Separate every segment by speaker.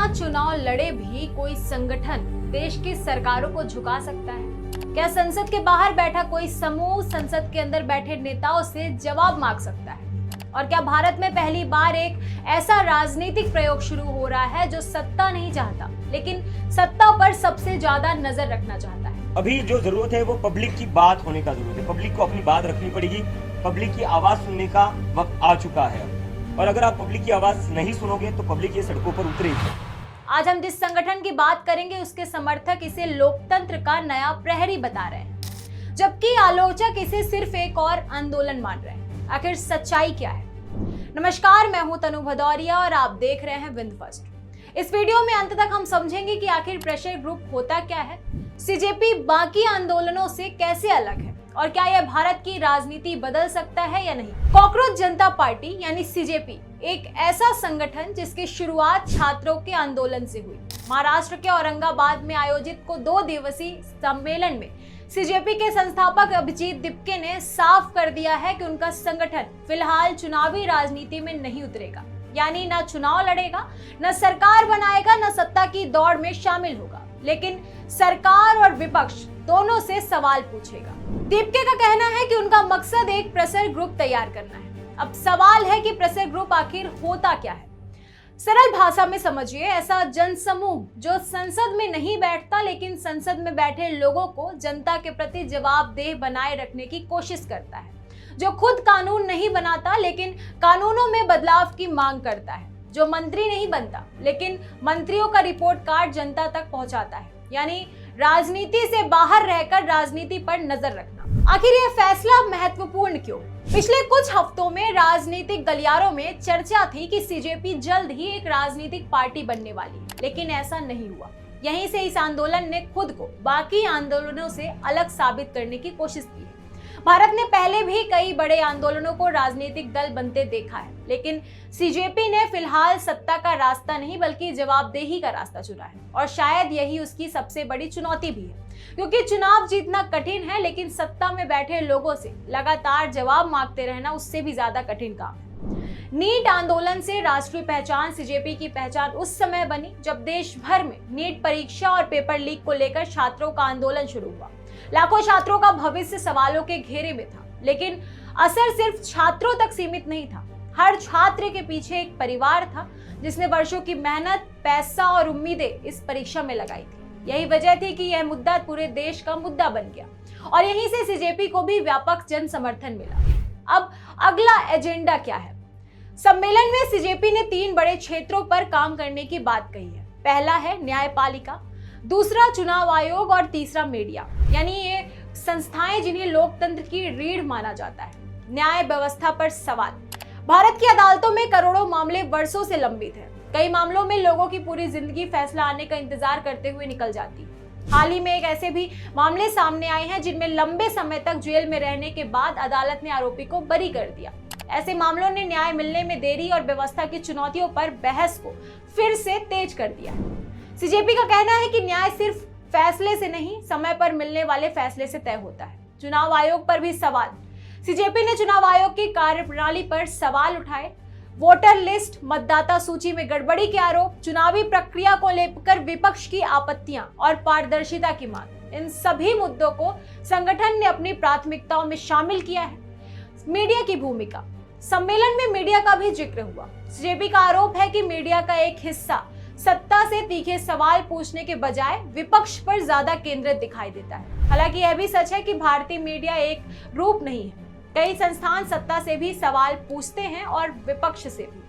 Speaker 1: बिना चुनाव लड़े भी कोई संगठन देश की सरकारों को झुका सकता है? क्या संसद के बाहर बैठा कोई समूह संसद के अंदर बैठे नेताओं से जवाब मांग सकता है? और क्या भारत में पहली बार एक ऐसा राजनीतिक प्रयोग शुरू हो रहा है जो सत्ता नहीं चाहता लेकिन सत्ता पर सबसे ज्यादा नजर रखना चाहता है?
Speaker 2: अभी जो जरूरत है वो पब्लिक की बात होने का जरूरत है। पब्लिक को अपनी बात रखनी पड़ेगी। पब्लिक की आवाज सुनने का वक्त आ चुका है और अगर आप पब्लिक की आवाज नहीं सुनोगे तो पब्लिक ये सड़कों पर उतरेगी।
Speaker 1: आज हम जिस संगठन की बात करेंगे उसके समर्थक इसे लोकतंत्र का नया प्रहरी बता रहे हैं, जबकि आलोचक इसे सिर्फ एक और आंदोलन मान रहे हैं। आखिर सच्चाई क्या है? नमस्कार, मैं हूं तनु भदौरिया और आप देख रहे हैं विंद फर्स्ट। इस वीडियो में अंत तक हम समझेंगे कि आखिर प्रेशर ग्रुप होता क्या है, सीजेपी बाकी आंदोलनों से कैसे अलग है और क्या यह भारत की राजनीति बदल सकता है या नहीं। कॉकरोच जनता पार्टी यानी सीजेपी एक ऐसा संगठन जिसकी शुरुआत छात्रों के आंदोलन से हुई। महाराष्ट्र के औरंगाबाद में आयोजित को 2 दिवसीय सम्मेलन में सीजेपी के संस्थापक अभिजीत दिपके ने साफ कर दिया है कि उनका संगठन फिलहाल चुनावी राजनीति में नहीं उतरेगा, यानी ना चुनाव लड़ेगा, न सरकार बनाएगा, न सत्ता की दौड़ में शामिल होगा, लेकिन सरकार और विपक्ष दोनों से सवाल पूछेगा। दीपके का कहना है कि उनका मकसद एक प्रेशर ग्रुप तैयार करना है। अब सवाल है कि प्रेशर ग्रुप आखिर होता क्या है। सरल भाषा में समझिए, ऐसा जनसमूह जो संसद में नहीं बैठता लेकिन संसद में बैठे लोगों को जनता के प्रति जवाबदेह बनाए रखने की कोशिश करता है, जो खुद कानून नहीं बनाता लेकिन कानूनों में बदलाव की मांग करता है, जो मंत्री नहीं बनता लेकिन मंत्रियों का रिपोर्ट कार्ड जनता तक पहुंचाता है, यानी राजनीति से बाहर रहकर राजनीति पर नजर रखना। आखिर यह फैसला महत्वपूर्ण क्यों? पिछले कुछ हफ्तों में राजनीतिक गलियारों में चर्चा थी कि सीजेपी जल्द ही एक राजनीतिक पार्टी बनने वाली है, लेकिन ऐसा नहीं हुआ। यहीं से इस आंदोलन ने खुद को बाकी आंदोलनों से अलग साबित करने की कोशिश की है। भारत ने पहले भी कई बड़े आंदोलनों को राजनीतिक दल बनते देखा है, लेकिन सीजेपी ने फिलहाल सत्ता का रास्ता नहीं बल्कि जवाबदेही का रास्ता चुना है और शायद यही उसकी सबसे बड़ी चुनौती भी है, क्योंकि चुनाव जीतना कठिन है लेकिन सत्ता में बैठे लोगों से लगातार जवाब मांगते रहना उससे भी ज्यादा कठिन काम है। नीट आंदोलन से राष्ट्रीय पहचान सीजेपी की पहचान उस समय बनी जब देश भर में नीट परीक्षा और पेपर लीक को लेकर छात्रों का आंदोलन शुरू हुआ। लाखों छात्रों का भविष्य सवालों के घेरे में था, लेकिन असर सिर्फ छात्रों तक सीमित नहीं था। हर छात्र के पीछे एक परिवार था जिसने वर्षों की मेहनत, पैसा और उम्मीदें इस परीक्षा में लगाई थी। यही वजह थी कि यह मुद्दा पूरे देश का मुद्दा बन गया और यहीं से सीजेपी को भी व्यापक जन समर्थन मिला। अब अगला एजेंडा क्या है? सम्मेलन में सीजेपी ने 3 बड़े क्षेत्रों पर काम करने की बात कही है। पहला है न्यायपालिका, दूसरा चुनाव आयोग और तीसरा मीडिया, यानी ये संस्थाएं जिन्हें लोकतंत्र की रीढ़ माना जाता है। न्याय व्यवस्था पर सवाल। भारत की अदालतों में करोड़ों मामले वर्षों से लंबित हैं। कई मामलों में लोगों की पूरी जिंदगी फैसला आने का इंतजार करते हुए निकल जाती है। हाल ही में एक ऐसे भी मामले सामने आए हैं जिनमें लंबे समय तक जेल में रहने के बाद अदालत ने आरोपी को बरी कर दिया। ऐसे मामलों ने न्याय मिलने में देरी और व्यवस्था की चुनौतियों पर बहस को फिर से तेज कर दिया है। सीजेपी का कहना है कि न्याय सिर्फ फैसले से नहीं, समय पर मिलने वाले फैसले से तय होता है। चुनाव आयोग पर भी सवाल। सीजेपी ने चुनाव आयोग की कार्यप्रणाली पर सवाल उठाए। वोटर लिस्ट, मतदाता सूची में गड़बड़ी के आरोप, चुनावी प्रक्रिया को लेकर विपक्ष की आपत्तियां और पारदर्शिता की मांग, इन सभी मुद्दों को संगठन ने अपनी प्राथमिकताओं में शामिल किया है। मीडिया की भूमिका। सम्मेलन में मीडिया का भी जिक्र हुआ। सीजेपी का आरोप है कि मीडिया का एक हिस्सा सत्ता से तीखे सवाल पूछने के बजाय विपक्ष पर ज्यादा केंद्रित दिखाई देता है। हालांकि यह भी सच है कि भारतीय मीडिया एक रूप नहीं है। कई संस्थान सत्ता से भी सवाल पूछते हैं और विपक्ष से भी,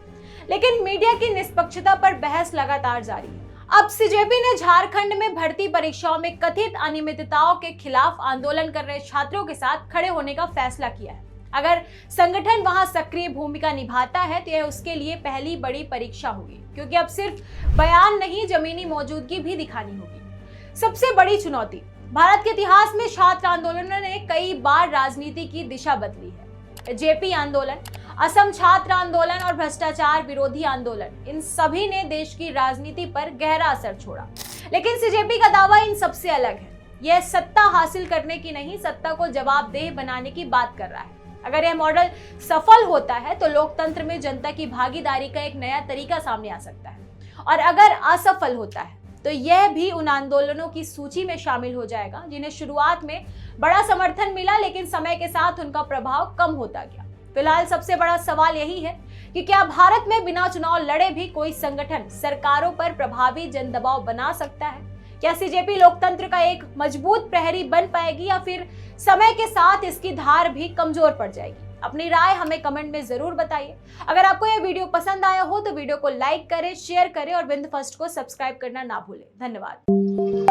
Speaker 1: लेकिन मीडिया की निष्पक्षता पर बहस लगातार जारी है। अब सीजेपी ने झारखंड में भर्ती परीक्षाओं में कथित अनियमितताओं के खिलाफ आंदोलन कर रहे छात्रों के साथ खड़े होने का फैसला किया है। अगर संगठन वहां सक्रिय भूमिका निभाता है तो यह उसके लिए पहली बड़ी परीक्षा होगी, क्योंकि अब सिर्फ बयान नहीं, जमीनी मौजूदगी भी दिखानी होगी। सबसे बड़ी चुनौती। भारत के इतिहास में छात्र आंदोलनों ने कई बार राजनीति की दिशा बदली है। जेपी आंदोलन, असम छात्र आंदोलन और भ्रष्टाचार विरोधी आंदोलन, इन सभी ने देश की राजनीति पर गहरा असर छोड़ा। लेकिन सीजेपी का दावा इन सबसे अलग है। यह सत्ता हासिल करने की नहीं, सत्ता को जवाबदेह बनाने की बात कर रहा है। अगर यह मॉडल सफल होता है तो लोकतंत्र में जनता की भागीदारी का एक नया तरीका सामने आ सकता है और अगर असफल होता है तो यह भी उन आंदोलनों की सूची में शामिल हो जाएगा जिन्हें शुरुआत में बड़ा समर्थन मिला, लेकिन समय के साथ उनका प्रभाव कम होता गया। फिलहाल सबसे बड़ा सवाल यही है कि क्या भारत में बिना चुनाव लड़े भी कोई संगठन सरकारों पर प्रभावी जन दबाव बना सकता है? क्या सीजेपी लोकतंत्र का एक मजबूत प्रहरी बन पाएगी या फिर समय के साथ इसकी धार भी कमजोर पड़ जाएगी? अपनी राय हमें कमेंट में जरूर बताइए। अगर आपको यह वीडियो पसंद आया हो तो वीडियो को लाइक करें, शेयर करें और बिंद फर्स्ट को सब्सक्राइब करना ना भूलें। धन्यवाद।